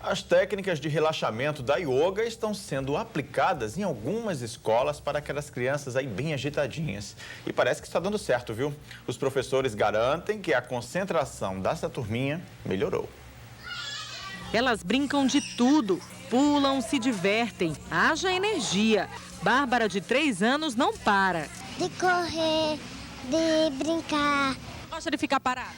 As técnicas de relaxamento da yoga estão sendo aplicadas em algumas escolas para aquelas crianças aí bem agitadinhas. E parece que está dando certo, viu? Os professores garantem que a concentração dessa turminha melhorou. Elas brincam de tudo, pulam, se divertem, haja energia. Bárbara, de 3 anos, não para. De correr, de brincar. Gosta de ficar parada?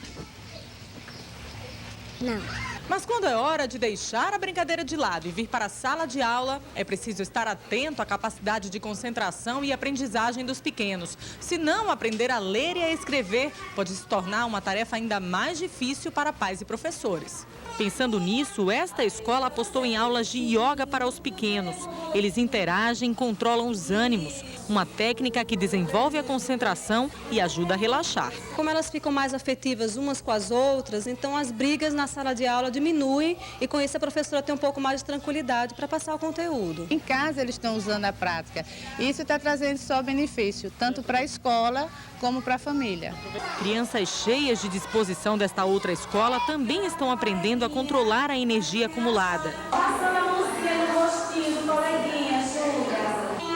Não. Mas quando é hora de deixar a brincadeira de lado e vir para a sala de aula, é preciso estar atento à capacidade de concentração e aprendizagem dos pequenos. Se não, aprender a ler e a escrever pode se tornar uma tarefa ainda mais difícil para pais e professores. Pensando nisso, esta escola apostou em aulas de yoga para os pequenos. Eles interagem e controlam os ânimos, uma técnica que desenvolve a concentração e ajuda a relaxar. Como elas ficam mais afetivas umas com as outras, então as brigas na sala de aula diminuem e com isso a professora tem um pouco mais de tranquilidade para passar o conteúdo. Em casa eles estão usando a prática. Isso está trazendo só benefício, tanto para a escola como para a família. Crianças cheias de disposição desta outra escola também estão aprendendo a controlar a energia acumulada.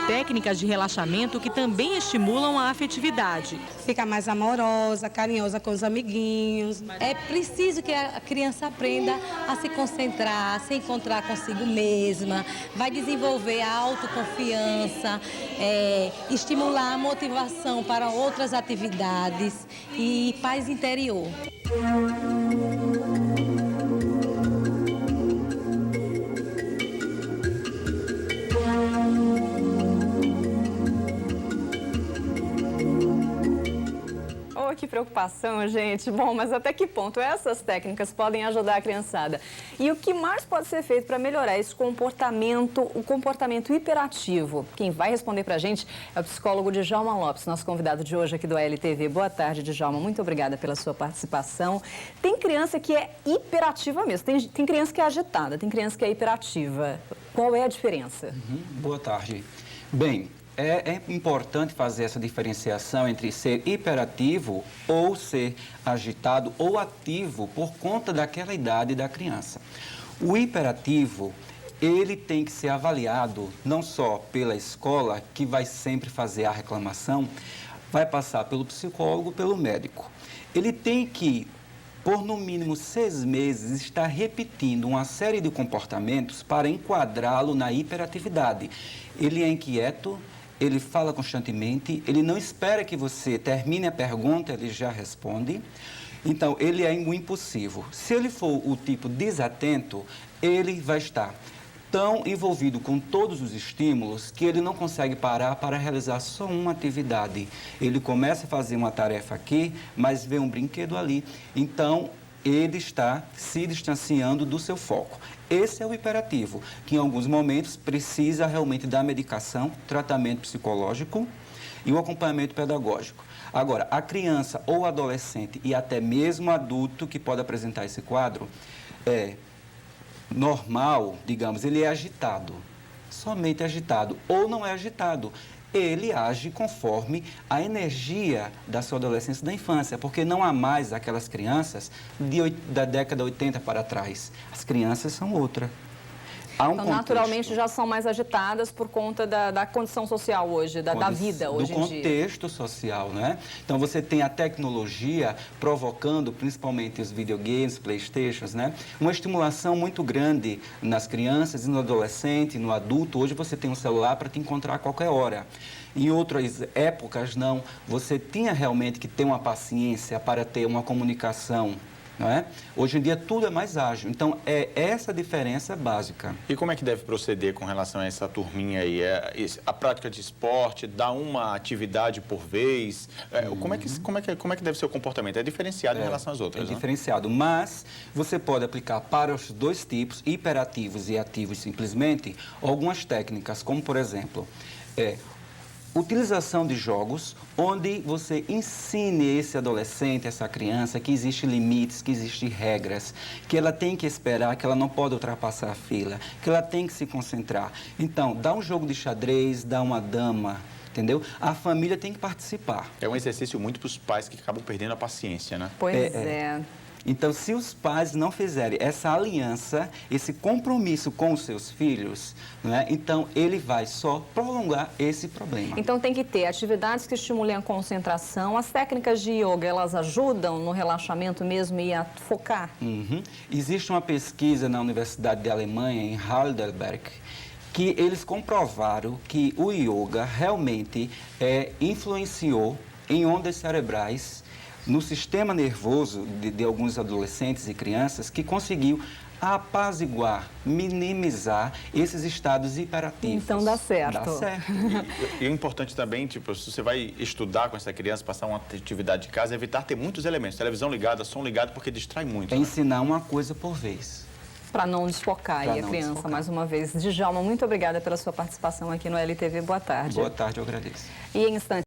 Técnicas de relaxamento que também estimulam a afetividade. Fica mais amorosa, carinhosa com os amiguinhos. É preciso que a criança aprenda a se concentrar, a se encontrar consigo mesma. Vai desenvolver a autoconfiança, estimular a motivação para outras atividades e paz interior. Que preocupação, gente. Bom, mas até que ponto essas técnicas podem ajudar a criançada? E o que mais pode ser feito para melhorar esse comportamento, o comportamento hiperativo? Quem vai responder para a gente é o psicólogo Djalma Lopes, nosso convidado de hoje aqui do ALTV. Boa tarde, Djalma. Muito obrigada pela sua participação. Tem criança que é hiperativa mesmo, tem criança que é agitada, tem criança que é hiperativa. Qual é a diferença? Boa tarde. Bem, é importante fazer essa diferenciação entre ser hiperativo ou ser agitado ou ativo por conta daquela idade da criança. O hiperativo, ele tem que ser avaliado não só pela escola, que vai sempre fazer a reclamação, vai passar pelo psicólogo, pelo médico. Ele tem que, por no mínimo 6 meses, estar repetindo uma série de comportamentos para enquadrá-lo na hiperatividade. Ele é inquieto, ele fala constantemente, ele não espera que você termine a pergunta, ele já responde. Então, ele é um impulsivo. Se ele for o tipo desatento, ele vai estar tão envolvido com todos os estímulos que ele não consegue parar para realizar só uma atividade. Ele começa a fazer uma tarefa aqui, mas vê um brinquedo ali. Então, ele está se distanciando do seu foco. Esse é o hiperativo, que em alguns momentos precisa realmente da medicação, tratamento psicológico e o acompanhamento pedagógico. Agora, a criança ou adolescente e até mesmo adulto que pode apresentar esse quadro é normal, digamos, ele é agitado, somente agitado, ou não é agitado. Ele age conforme a energia da sua adolescência e da infância, porque não há mais aquelas crianças da década 80 para trás. As crianças são outra. Há um então, naturalmente, já são mais agitadas por conta da condição social hoje, da vida hoje em dia. Do contexto social, né? Então, você tem a tecnologia provocando, principalmente os videogames, Playstations, né? Uma estimulação muito grande nas crianças e no adolescente, no adulto. Hoje você tem um celular para te encontrar a qualquer hora. Em outras épocas, não. Você tinha realmente que ter uma paciência para ter uma comunicação, não é? Hoje em dia tudo é mais ágil, então é essa a diferença básica. E como é que deve proceder com relação a essa turminha aí? A prática de esporte, dar uma atividade por vez, como é que deve ser o comportamento? É diferenciado em relação às outras, É diferenciado, mas você pode aplicar para os dois tipos, hiperativos e ativos simplesmente, algumas técnicas, como por exemplo, utilização de jogos onde você ensine esse adolescente, essa criança, que existem limites, que existem regras, que ela tem que esperar, que ela não pode ultrapassar a fila, que ela tem que se concentrar. Então, dá um jogo de xadrez, dá uma dama, entendeu? A família tem que participar. É um exercício muito para os pais que acabam perdendo a paciência, né? Pois é. Então, se os pais não fizerem essa aliança, esse compromisso com os seus filhos, né, então ele vai só prolongar esse problema. Então tem que ter atividades que estimulem a concentração. As técnicas de yoga, elas ajudam no relaxamento mesmo e a focar? Uhum. Existe uma pesquisa na Universidade de Alemanha, em Heidelberg, que eles comprovaram que o yoga realmente influenciou em ondas cerebrais no sistema nervoso de alguns adolescentes e crianças, que conseguiu apaziguar, minimizar esses estados hiperativos. Então dá certo. Dá certo. E o importante também, tipo, se você vai estudar com essa criança, passar uma atividade de casa, é evitar ter muitos elementos. Televisão ligada, som ligado, porque distrai muito. É né? ensinar uma coisa por vez. Para não desfocar aí a criança, mais uma vez. Djalma, muito obrigada pela sua participação aqui no LTV. Boa tarde. Boa tarde, eu agradeço. E em instantes.